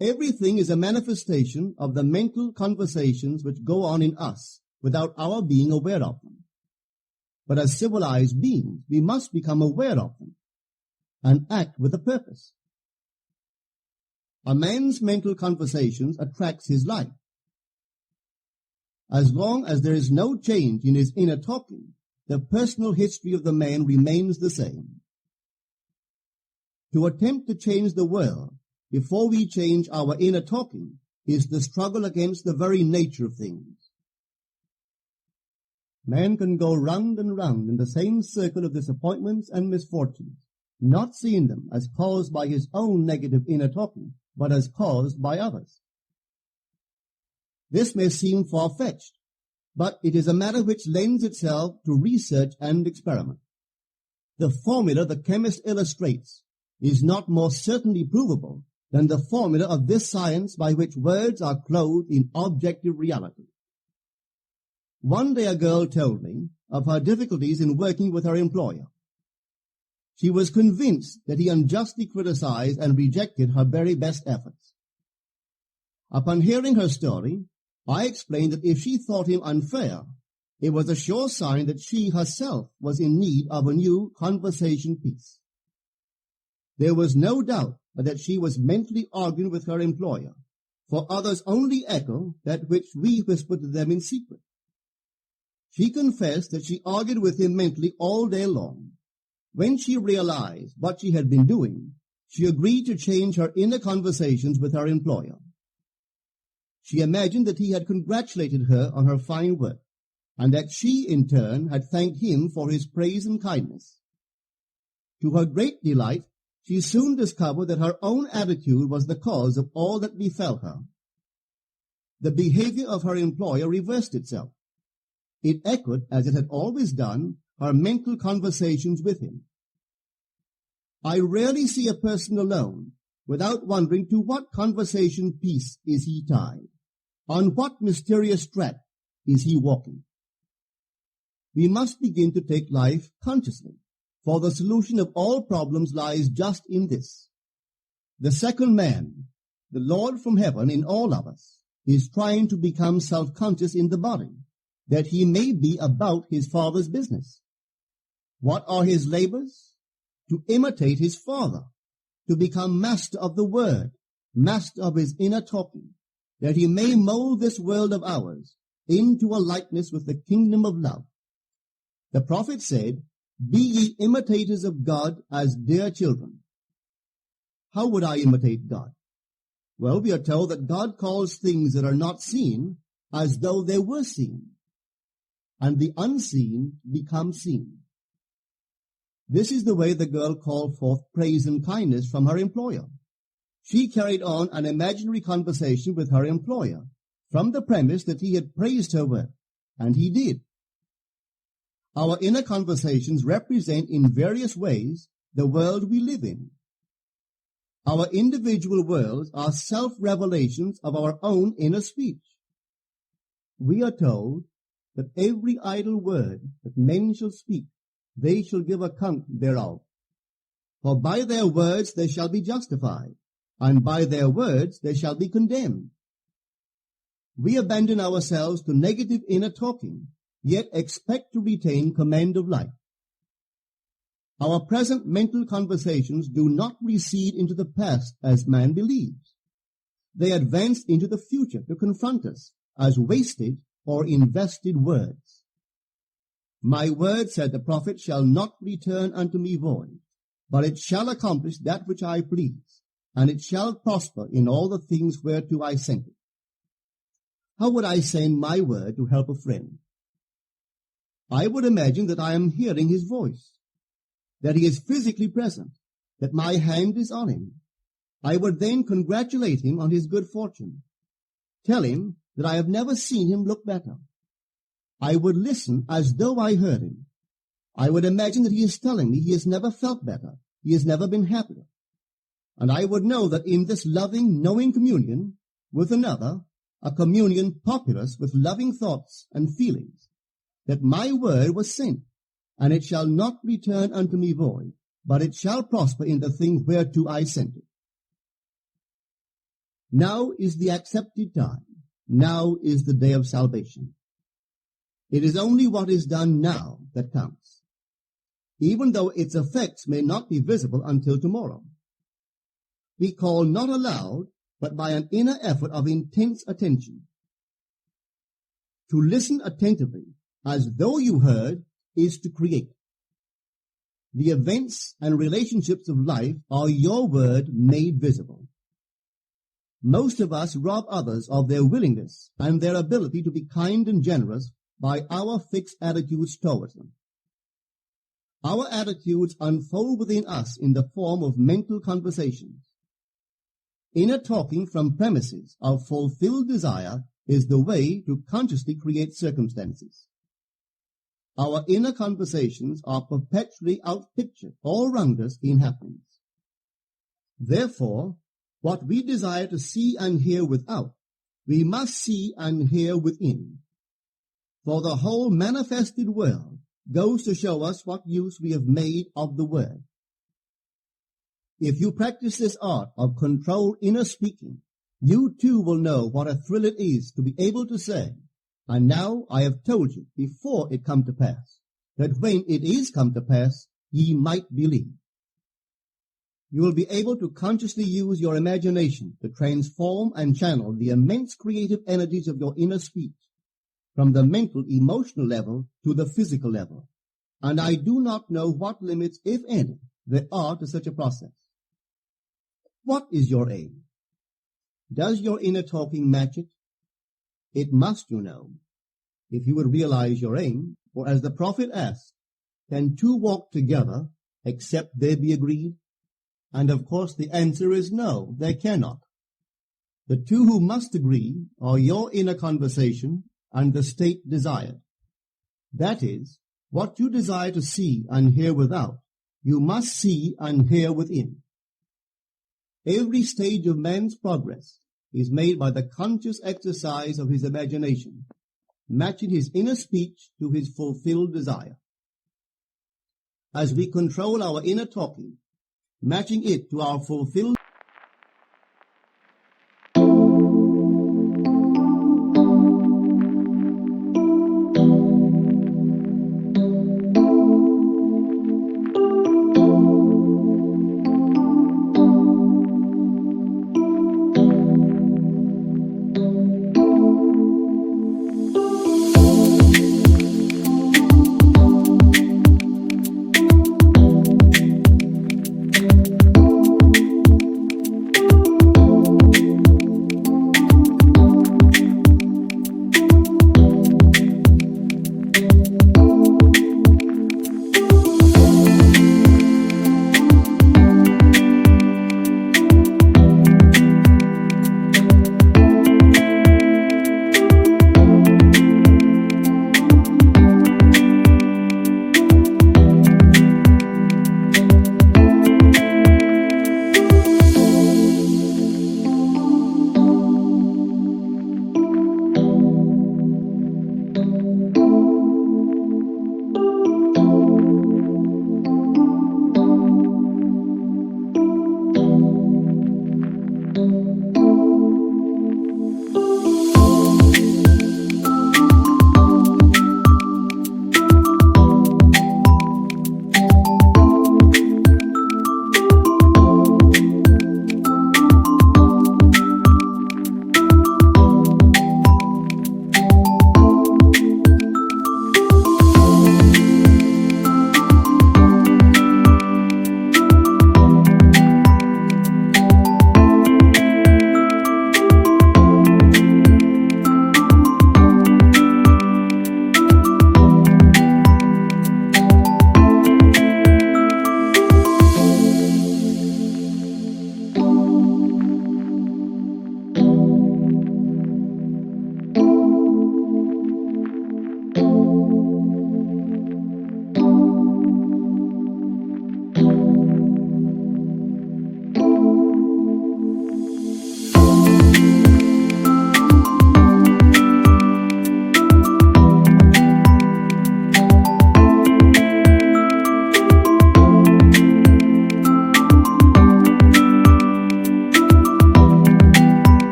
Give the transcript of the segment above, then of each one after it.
Everything is a manifestation of the mental conversations which go on in us without our being aware of them. But as civilized beings, we must become aware of them and act with a purpose. A man's mental conversations attracts his life. As long as there is no change in his inner talking, the personal history of the man remains the same. To attempt to change the world before we change our inner talking is the struggle against the very nature of things. Man can go round and round in the same circle of disappointments and misfortunes, not seeing them as caused by his own negative inner talking, but as caused by others. This may seem far-fetched, but it is a matter which lends itself to research and experiment. The formula the chemist illustrates is not more certainly provable than the formula of this science by which words are clothed in objective reality. One day a girl told me of her difficulties in working with her employer. She was convinced that he unjustly criticized and rejected her very best efforts. Upon hearing her story, I explained that if she thought him unfair, it was a sure sign that she herself was in need of a new conversation piece. There was no doubt that she was mentally arguing with her employer, for others only echo that which we whisper to them in secret. She confessed that she argued with him mentally all day long. When she realized what she had been doing, she agreed to change her inner conversations with her employer. She imagined that he had congratulated her on her fine work, and that she, in turn, had thanked him for his praise and kindness. To her great delight, she soon discovered that her own attitude was the cause of all that befell her. The behavior of her employer reversed itself. It echoed, as it had always done, her mental conversations with him. I rarely see a person alone without wondering to what conversation piece is he tied, on what mysterious track is he walking. We must begin to take life consciously, for the solution of all problems lies just in this. The second man, the Lord from heaven in all of us, is trying to become self-conscious in the body, that he may be about his Father's business. What are his labors? To imitate his Father, to become master of the Word, master of his inner talking, that he may mold this world of ours into a likeness with the kingdom of love. The prophet said, "Be ye imitators of God as dear children." How would I imitate God? Well, we are told that God calls things that are not seen as though they were seen, and the unseen become seen. This is the way the girl called forth praise and kindness from her employer. She carried on an imaginary conversation with her employer from the premise that he had praised her work, and he did. Our inner conversations represent in various ways the world we live in. Our individual worlds are self-revelations of our own inner speech. We are told that every idle word that men shall speak, they shall give account thereof. For by their words they shall be justified, and by their words they shall be condemned. We abandon ourselves to negative inner talking, yet expect to retain command of life. Our present mental conversations do not recede into the past as man believes. They advance into the future to confront us as wasted or invested words. My word, said the prophet, shall not return unto me void, but it shall accomplish that which I please, and it shall prosper in all the things whereto I sent it. How would I send my word to help a friend? I would imagine that I am hearing his voice, that he is physically present, that my hand is on him. I would then congratulate him on his good fortune, tell him that I have never seen him look better. I would listen as though I heard him. I would imagine that he is telling me he has never felt better, he has never been happier. And I would know that in this loving, knowing communion with another, a communion populous with loving thoughts and feelings, that my word was sent, and it shall not return unto me void, but it shall prosper in the thing whereto I sent it. Now is the accepted time. Now is the day of salvation. It is only what is done now that counts, even though its effects may not be visible until tomorrow. We call not aloud, but by an inner effort of intense attention. To listen attentively, as though you heard, is to create. The events and relationships of life are your word made visible. Most of us rob others of their willingness and their ability to be kind and generous by our fixed attitudes towards them. Our attitudes unfold within us in the form of mental conversations. Inner talking from premises of fulfilled desire is the way to consciously create circumstances. Our inner conversations are perpetually outpictured all around us in happenings. Therefore, what we desire to see and hear without, we must see and hear within. For the whole manifested world goes to show us what use we have made of the word. If you practice this art of controlled inner speaking, you too will know what a thrill it is to be able to say, and now I have told you before it come to pass, that when it is come to pass, ye might believe. You will be able to consciously use your imagination to transform and channel the immense creative energies of your inner speech from the mental, emotional level to the physical level. And I do not know what limits, if any, there are to such a process. What is your aim? Does your inner talking match it? It must, you know, if you would realize your aim, for as the prophet asked, can two walk together except they be agreed? And of course the answer is no, they cannot. The two who must agree are your inner conversation and the state desired. That is, what you desire to see and hear without, you must see and hear within. Every stage of man's progress is made by the conscious exercise of his imagination, matching his inner speech to his fulfilled desire. As we control our inner talking, matching it to our fulfilled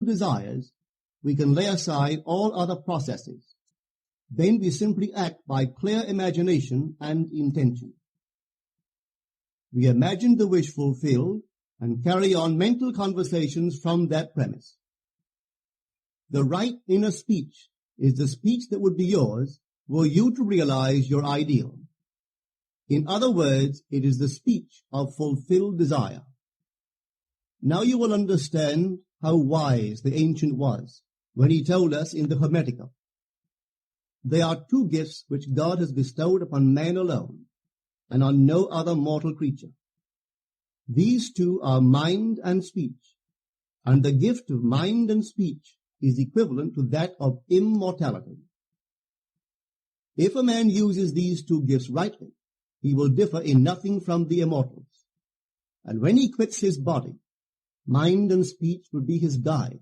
desires, we can lay aside all other processes. Then we simply act by clear imagination and intention. We imagine the wish fulfilled and carry on mental conversations from that premise. The right inner speech is the speech that would be yours were you to realize your ideal. In other words, it is the speech of fulfilled desire. Now you will understand how wise the ancient was when he told us in the Hermetica. There are two gifts which God has bestowed upon man alone and on no other mortal creature. These two are mind and speech, and the gift of mind and speech is equivalent to that of immortality. If a man uses these two gifts rightly, he will differ in nothing from the immortals. And when he quits his body, mind and speech will be his guides.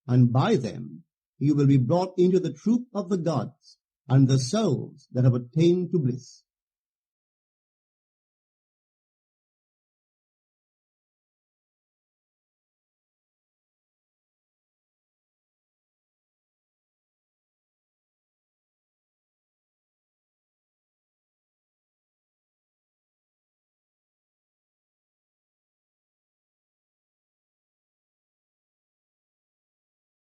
And by them you will be brought into the troop of the gods and the souls that have attained to bliss.